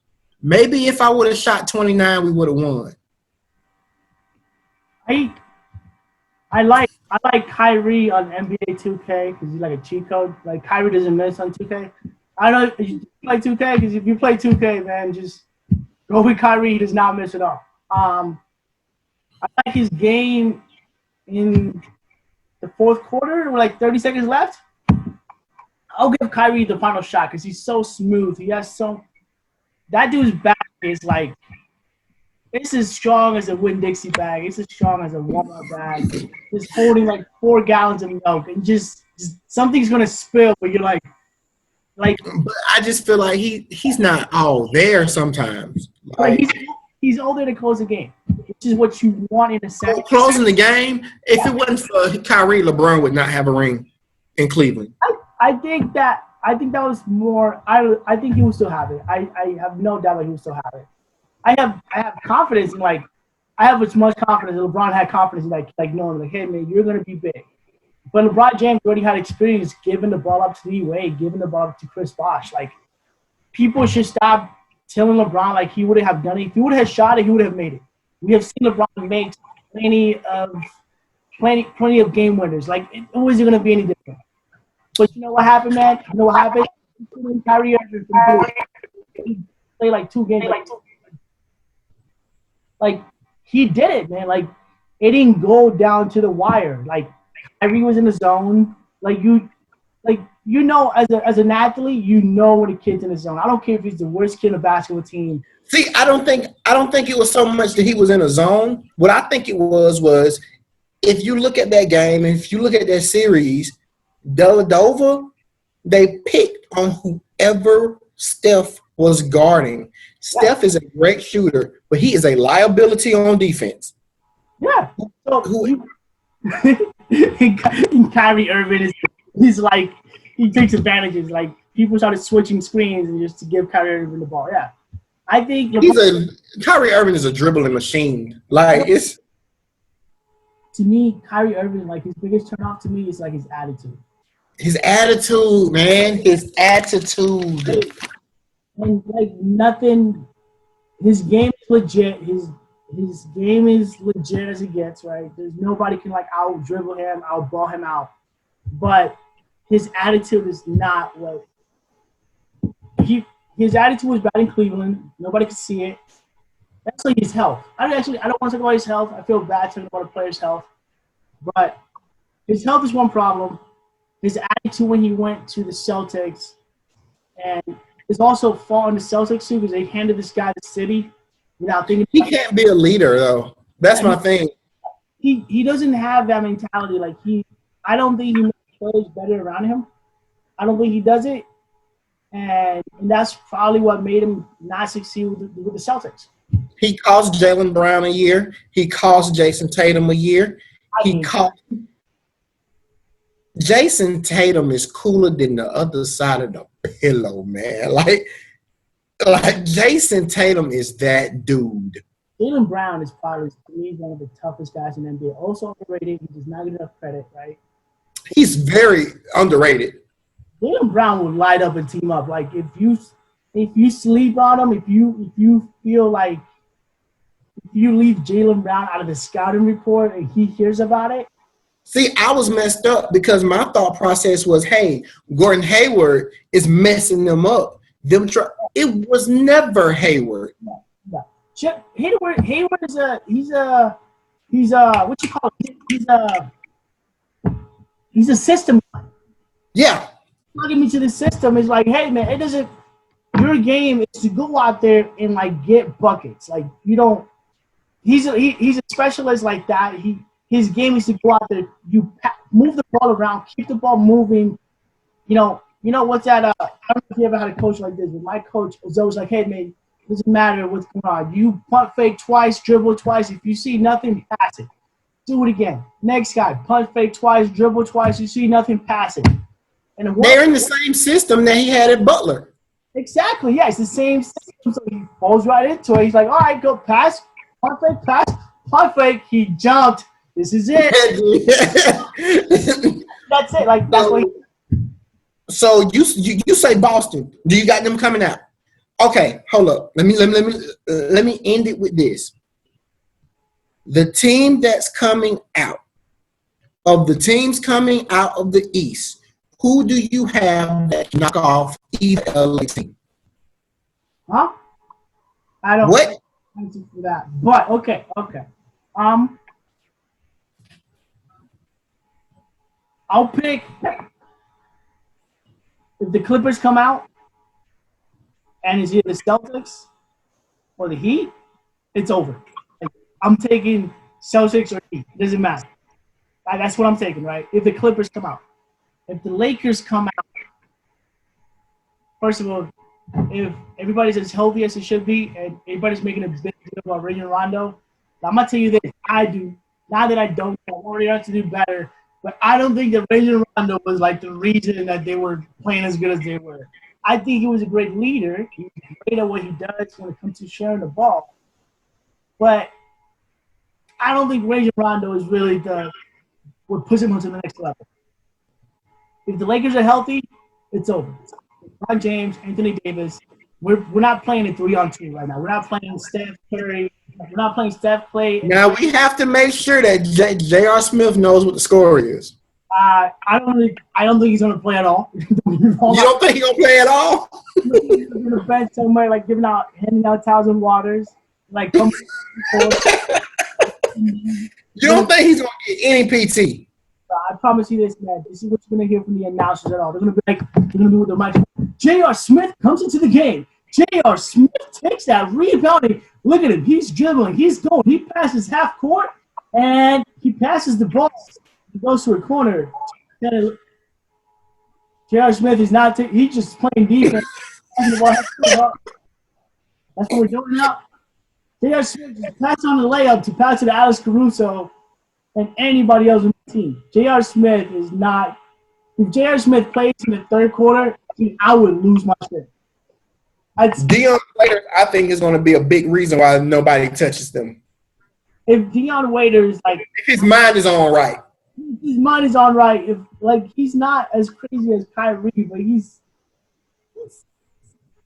Maybe if I would have shot 29, we would have won. I like Kyrie on NBA 2K because he's like a cheat code. Like, Kyrie doesn't miss on 2K. I don't know if you play 2K because if you play 2K, man, just go with Kyrie. He does not miss at all. I like his game in the fourth quarter with like 30 seconds left. I'll give Kyrie the final shot because he's so smooth. He has that dude's back is like it's as strong as a Winn-Dixie bag. It's as strong as a Walmart bag. It's holding like 4 gallons of milk, and just something's gonna spill. But you're like. But I just feel like he's not all there sometimes. Like he's older to close the game, which is what you want in a second. Closing the game. If it wasn't for Kyrie, LeBron would not have a ring in Cleveland. I think that was more. I think he will still have it. I have no doubt that he will still have it. I have confidence in I have as much confidence. LeBron had confidence in like knowing like, hey man, you're gonna be big. But LeBron James already had experience giving the ball up to D Wade, giving the ball up to Chris Bosh. Like, people should stop telling LeBron like he wouldn't have done it. If he would have shot it, he would have made it. We have seen LeBron make plenty of game winners. Like, it wasn't going to be any different. But you know what happened, man? You know what happened? Kyrie Irving he played like 2 games. Like, he did it, man. Like, it didn't go down to the wire. Like, Kyrie was in the zone. As an athlete, you know when a kid's in the zone. I don't care if he's the worst kid in the basketball team. See, I don't think it was so much that he was in a zone. What I think it was if you look at that game, if you look at that series, Dellavedova, they picked on whoever Steph was guarding. Steph is a great shooter, but he is a liability on defense. Yeah. And Kyrie Irving he's like he takes advantages. Like people started switching screens and just to give Kyrie Irving the ball. Yeah, I think Kyrie Irving is a dribbling machine. Like it's to me, Kyrie Irving like his biggest turnoff to me is like his attitude. His attitude, man. His attitude. And like nothing, his game is legit. His game is legit as it gets, right? There's nobody can like out dribble him, out ball him out. But his attitude is not what his attitude was bad in Cleveland. Nobody could see it. That's like his health. I don't want to talk about his health. I feel bad talking about a player's health. But his health is one problem. His attitude when he went to the Celtics, and it's also fault in the Celtics too because they handed this guy the city. Without thinking, he can't be a leader though. That's my thing. He doesn't have that mentality. Like I don't think he makes players better around him. I don't think he does it, and that's probably what made him not succeed with the Celtics. He cost Jaylen Brown a year. He cost Jason Tatum a year. Jason Tatum is cooler than the other side of the pillow, man. Like Jason Tatum is that dude. Jaylen Brown is probably to me one of the toughest guys in the NBA. Also underrated. He does not get enough credit, right? He's very underrated. Jaylen Brown would light up and team up. Like if you sleep on him, if you feel like if you leave Jaylen Brown out of the scouting report and he hears about it. See, I was messed up because my thought process was, hey, Gordon Hayward is messing them up. It was never Hayward. Yeah. Hayward is he's what you call it? He's a system guy. Yeah. Plugging me to the system is like, hey man, your game is to go out there and like get buckets. Like you don't. He's a specialist like that. His game is to go out there, move the ball around, keep the ball moving. You know what's that? I don't know if you ever had a coach like this, but my coach was always like, hey man, it doesn't matter what's going on. You punt fake twice, dribble twice. If you see nothing, pass it. Do it again. Next guy, punt fake twice, dribble twice. You see nothing, pass it. And they're in the same system that he had at Butler. Exactly. Yeah, it's the same system. So he falls right into it. He's like, all right, go pass, punt fake, pass, punt fake. He jumped. This is it. That's it. Like that's what. So you say Boston? Do you got them coming out? Okay, hold up. Let me end it with this. The team that's coming out of the teams coming out of the East, who do you have that knock off either LA team? Huh? I don't. What? Answer for that. But okay. I'll pick if the Clippers come out and it's either the Celtics or the Heat, it's over. Like, I'm taking Celtics or Heat. It doesn't matter. That's what I'm taking, right? If the Clippers come out. If the Lakers come out, first of all, if everybody's as healthy as it should be and everybody's making a big deal about Rajon Rondo, I'm going to tell you this. I do. Not that I don't want to do better, but I don't think that Rajon Rondo was like the reason that they were playing as good as they were. I think he was a great leader. He's great at what he does when it comes to sharing the ball. But I don't think Rajon Rondo is really what pushes him to the next level. If the Lakers are healthy, it's over. LeBron James, Anthony Davis, we're not playing a 3-on-2 right now. We're not playing Steph Curry. We're not playing Steph Clay. Now we have to make sure that J.R. Smith knows what the score is. I don't think he's gonna play at all. You don't think he's gonna play at all? He's gonna bench somewhere, like handing out towels and waters, like. You don't think he's gonna get any PT? I promise you this, man. This is what you're gonna hear from the announcers at all. They're gonna be with the mic. J.R. Smith comes into the game. J.R. Smith takes that rebound. Look at him. He's dribbling. He's going. He passes half court, and he passes the ball. He goes to a corner. J.R. Smith is not. He's just playing defense. That's what we're doing now. J.R. Smith just passed on the layup to pass it to Alex Caruso and anybody else on the team. J.R. Smith is not. If J.R. Smith plays in the third quarter, I would lose my shit. Dion Waiters, I think, is going to be a big reason why nobody touches them. If Dion Waiters, if his mind is on right. His mind is on right. If he's not as crazy as Kyrie, but he's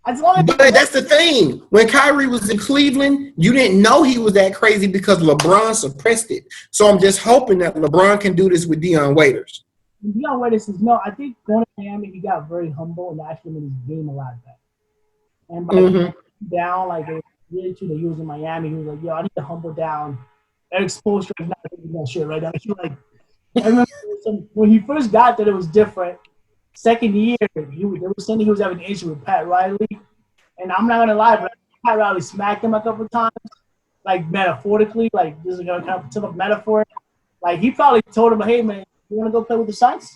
as long as. But that's the thing. When Kyrie was in Cleveland, you didn't know he was that crazy because LeBron suppressed it. So I'm just hoping that LeBron can do this with Dion Waiters. Dion Waiters says no. I think going to Miami, he got very humble and actually made his game a lot better. And by down, year 2 that he was in Miami, he was like, yo, I need to humble down. Eric Spoelstra is not doing that shit right now. I remember when he first got there, it was different. Second year, they were saying he was having an issue with Pat Riley. And I'm not going to lie, but Pat Riley smacked him a couple of times, metaphorically, this is going to kind of tip of metaphor. He probably told him, hey, man, you want to go play with the Suns?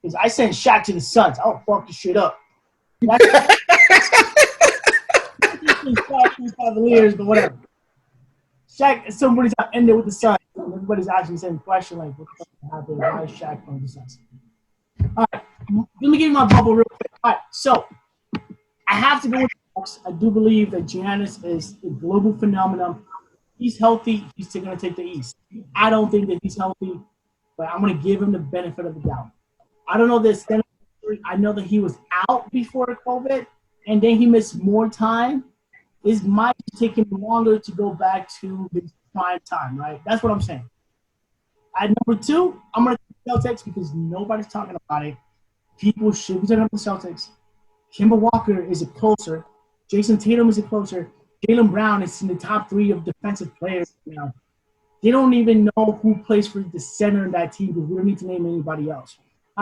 Because I sent Shaq to the Suns. I'll fuck this shit up. Cavaliers, but whatever. Shaq, somebody's ended with the Suns. Everybody's asking the same question, what the fuck happened? Why is Shaq from the Suns? All right, let me give you my bubble real quick. All right, so I have to go with the Bucks. I do believe that Giannis is a global phenomenon. He's healthy. He's going to take the East. I don't think that he's healthy, but I'm going to give him the benefit of the doubt. I don't know this. I know that he was out before COVID, and then he missed more time. It might take him longer to go back to his prime time, right? That's what I'm saying. At number 2, I'm going to take the Celtics because nobody's talking about it. People should be talking about the Celtics. Kemba Walker is a closer. Jason Tatum is a closer. Jaylen Brown is in the top 3 of defensive players now. They don't even know who plays for the center in that team because we don't need to name anybody else.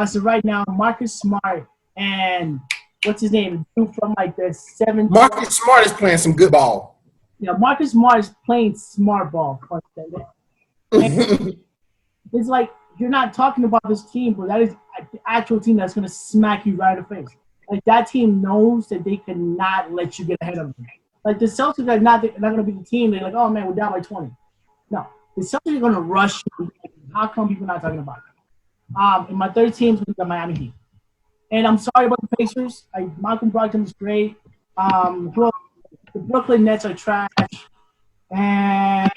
So right now, Marcus Smart and what's his name? Dude from the 7. Marcus Smart is playing some good ball. Yeah, Marcus Smart is playing smart ball. It's you're not talking about this team, but that is the actual team that's going to smack you right in the face. That team knows that they cannot let you get ahead of them. The Celtics are not going to be the team. They're oh man, we're down by 20. No, the Celtics are going to rush you. How come people are not talking about it? And my third team is the Miami Heat. And I'm sorry about the Pacers. Malcolm Brogdon is great. The Brooklyn Nets are trash. And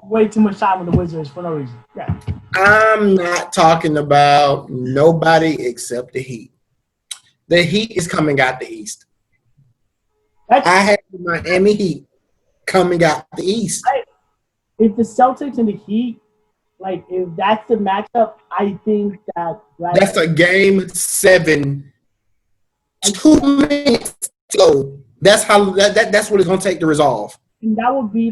way too much time with the Wizards for no reason. Yeah. I'm not talking about nobody except the Heat. The Heat is coming out the East. I have the Miami Heat coming out the East. If the Celtics and the Heat, if that's the matchup, I think that that's a game 7. 2 minutes to go. That's how that's what it's gonna take to resolve. And that would be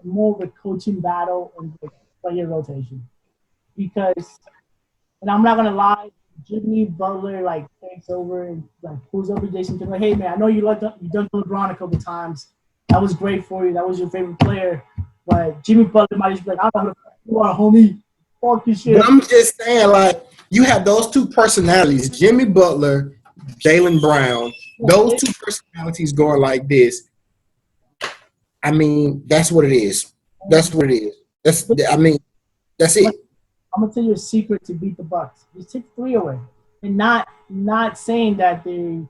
more of a coaching battle and player rotation. Because, and I'm not gonna lie, Jimmy Butler like takes over and like pulls over Jason Tatum. Like, hey man, I know you dunked LeBron a couple times. That was great for you. That was your favorite player. But Jimmy Butler might just be like, I don't know who you are, homie. Fuck your shit. But I'm just saying, like, you have those two personalities, Jimmy Butler, Jaylen Brown. Those two personalities going like this. I mean, that's what it is. That's what it is. That's it. I'm gonna tell you a secret to beat the Bucks. Just take 3 away, and not saying that and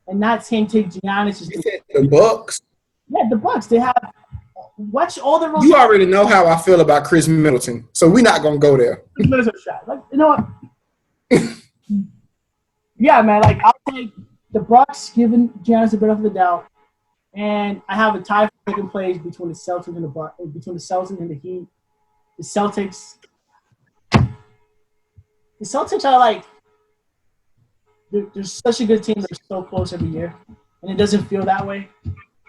not saying take Giannis. You said the Bucks. Yeah, the Bucks. They have watch all the. You already know how I feel about Chris Middleton, so we're not gonna go there. Like, you know what? Yeah, man. Like I'll take the Bucks, giving Giannis a bit of the doubt, and I have a tie for second place between the Celtics and the Bucks, between the Celtics and the Heat. The Celtics are like they're such a good team. They're so close every year, and it doesn't feel that way.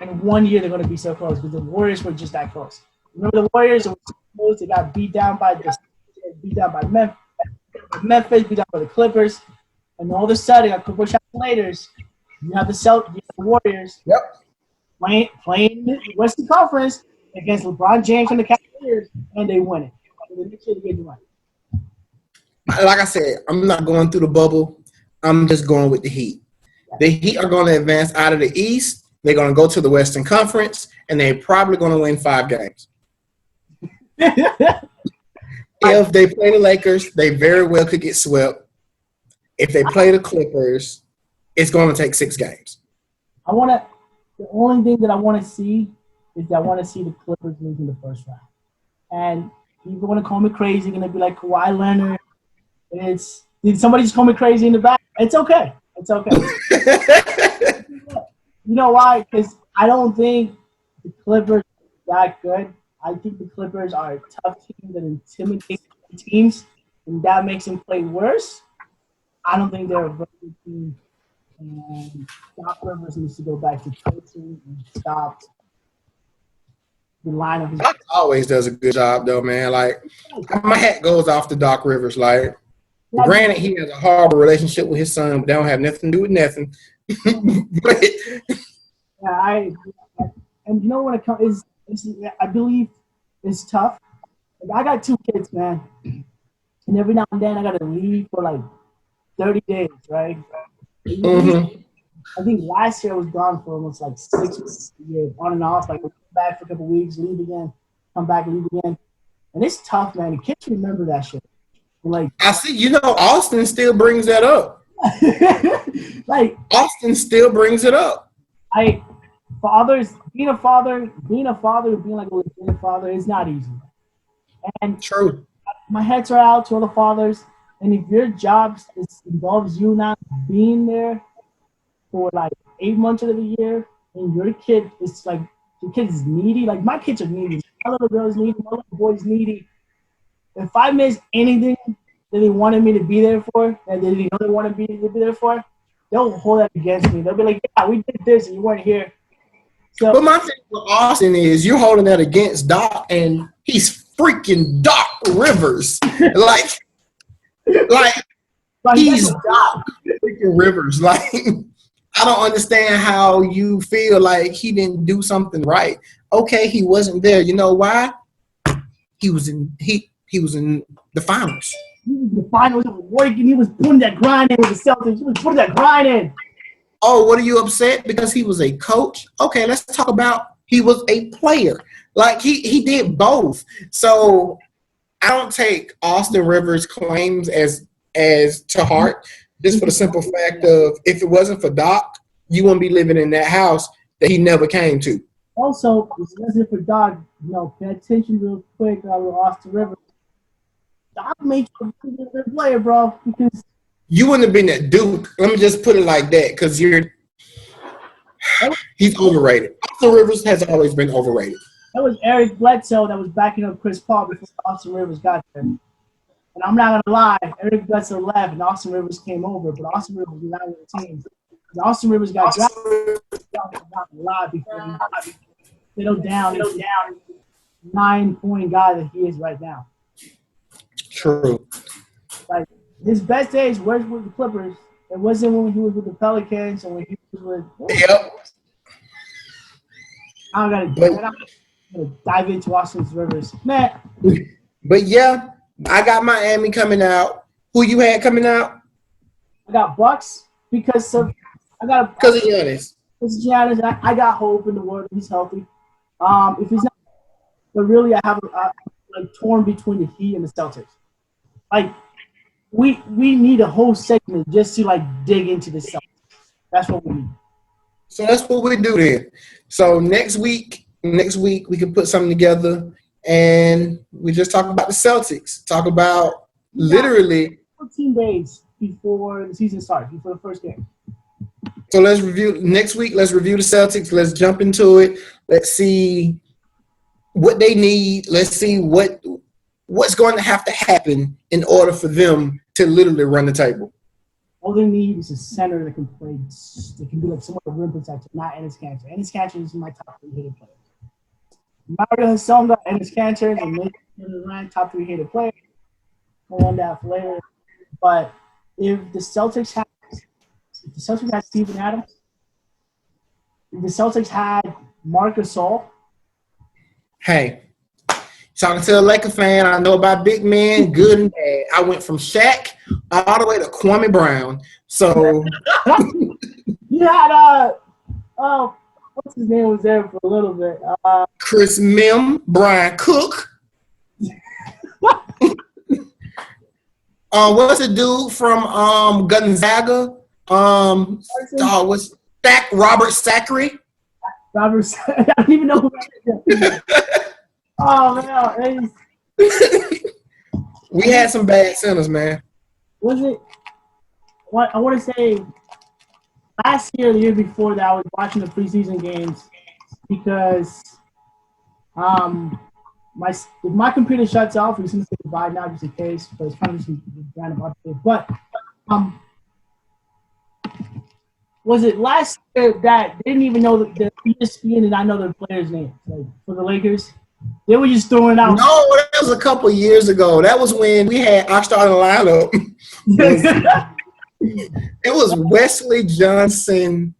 And one year they're going to be so close because the Warriors were just that close. Remember the Warriors were so close. They got beat down by Memphis, beat down by the Clippers, and all of a sudden, a couple shots later, you have the Warriors. Yep. Playing the Western Conference against LeBron James and the Cavaliers, and they win it. Like I said, I'm not going through the bubble. I'm just going with the Heat. The Heat are going to advance out of the East. They're going to go to the Western Conference, and they're probably going to win 5 games. If they play the Lakers, they very well could get swept. If they play the Clippers, it's going to take 6 games. The only thing that I want to see is that I want to see the Clippers lose in the first round. And people want to call me crazy, going to be like Kawhi Leonard. Did somebody just call me crazy in the back? It's okay. It's okay. You know why? Because I don't think the Clippers are that good. I think the Clippers are a tough team that intimidates teams, and that makes them play worse. I don't think they're a very good team. And Doc Rivers needs to go back to coaching and stop the line of his. Doc always does a good job, though, man. Like, my hat goes off to Doc Rivers. Like, granted, he has a horrible relationship with his son, but they don't have nothing to do with nothing. But, yeah, and you know when it comes, I believe it's tough. Like, I got 2 kids, man, and every now and then I gotta leave for like 30 days, right? mm-hmm. I think last year I was gone for almost like 6 weeks a year, on and off. Like, come back for a couple weeks, leave again, come back, leave again, and it's tough, man. The kids remember that shit. Like, I see, Austin still brings that up. like Austin still brings it up. being a father, being like a legitimate father is not easy. And True. my heads are out to all the fathers. And if your job involves you not being there for like 8 months of the year, and your kid is like, your kid is needy, like my kids are needy. My little girl is needy, my little boy is needy. If I miss anything that they wanted me to be there for, and they know they want me to be there for, they'll hold that against me. They'll be like, yeah, we did this and you weren't here. So, but my thing with Austin is you're holding that against Doc, and he's freaking Doc Rivers. like he's Doc freaking Rivers. Like, I don't understand how you feel like he didn't do something right. Okay, he wasn't there. You know why? He was in the finals. He was in the finals. He was working. He was putting that grind in with the Celtics. He was putting that grind in. Oh, what are you upset because he was a coach? Okay, let's talk about he was a player. Like, he did both. So I don't take Austin Rivers' claims as to heart, just for the simple fact of if it wasn't for Doc, you wouldn't be living in that house that he never came to. Also, if it wasn't for Doc, pay attention real quick with Austin Rivers. Doc made you a good player, bro. Because you wouldn't have been at Duke. Let me just put it like that, because he's overrated. Austin Rivers has always been overrated. That was Eric Bledsoe that was backing up Chris Paul before Austin Rivers got there. And I'm not gonna lie, Eric Bledsoe left and Austin Rivers came over, but Austin Rivers was not with the team. Austin Rivers got drafted a lot before he settled down 9-point guy that he is right now. True. Like, his best days was with the Clippers. It wasn't when he was with the Pelicans and when he was with. Yep. I don't gotta dive into Austin Rivers, man. But yeah, I got Miami coming out. Who you had coming out? I got Bucks because of Giannis. It's Giannis. I got hope in the world. He's healthy. If he's not, but really, I have like torn between the Heat and the Celtics. Like, we need a whole segment just to like dig into the Celtics. That's what we need. So that's what we do then. So next week we can put something together and we just talk about the Celtics. Talk about literally 14 days before the season starts, before the first game. So let's review next week. Let's review the Celtics. Let's jump into it. Let's see what they need. Let's see what's going to have to happen in order for them to literally run the table. All they need is a center that can play. They can be like somewhat a rim protector, not Enes Kanter. Enes Kanter is my top 3 hated player. Mario Hezonja, Enes Kanter, and Nathan Ryan, top 3 hated player. We'll on that for later. But if the Celtics had Steven Adams, if the Celtics had Marc Gasol. Hey, talking to a Laker fan, I know about big men, good and bad. I went from Shaq all the way to Kwame Brown. So you had what's his name was there for a little bit. Chris Mim, Brian Cook. What's the dude from Gonzaga? What's Robert Sacre? Robert, I don't even know who that is. Oh man, we had some bad centers, man. Was it? What I want to say. Last year, the year before that, I was watching the preseason games because if my computer shuts off, we can say goodbye now just in case, but it's kind of just random update. But was it last year that they didn't even know the ESPN did not know their players' names, like for the Lakers? They were just throwing out. No, that was a couple years ago. That was when we had our starting lineup. It was Wesley Johnson,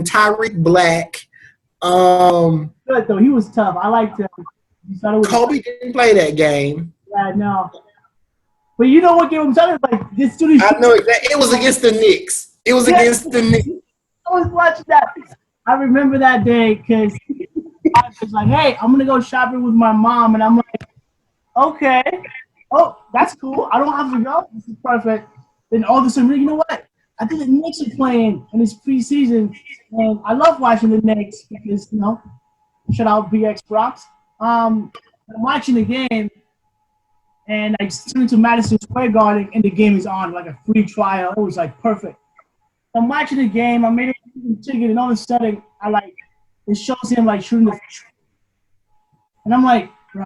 Tyreek Black. Good though, he was tough. I liked him. Kobe didn't play that game. Yeah, no. But you know what game I'm talking about? Like, this dude. I know exactly. It was against the Knicks. Against the Knicks. I was watching that. I remember that day because I was like, "Hey, I'm gonna go shopping with my mom," and I'm like, "Okay, oh, that's cool. I don't have to go. This is perfect." Then all of a sudden, you know what? I think the Knicks are playing in this preseason, and I love watching the Knicks because shout out BX Brox. I'm watching the game. And I turned to Madison Square Garden, and the game is on, like a free trial. It was like perfect. I'm watching the game. I made a ticket, and all of a sudden, it shows him like shooting the. And I'm like, bro,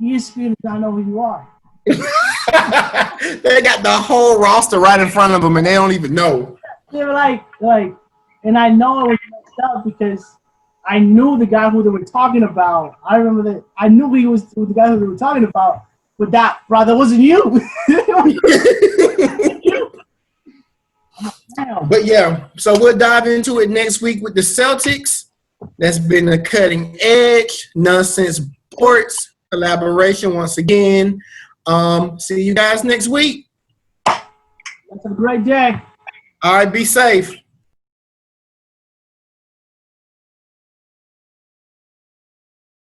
ESPN does not know who you are. They got the whole roster right in front of them, and they don't even know. They were like, and I know it was messed up because I knew the guy who they were talking about. I remember that I knew he was the guy who they were talking about. But that, brother, wasn't you. But yeah, so we'll dive into it next week with the Celtics. That's been a cutting edge, nonsense sports collaboration once again. See you guys next week. Have a great day. All right, be safe.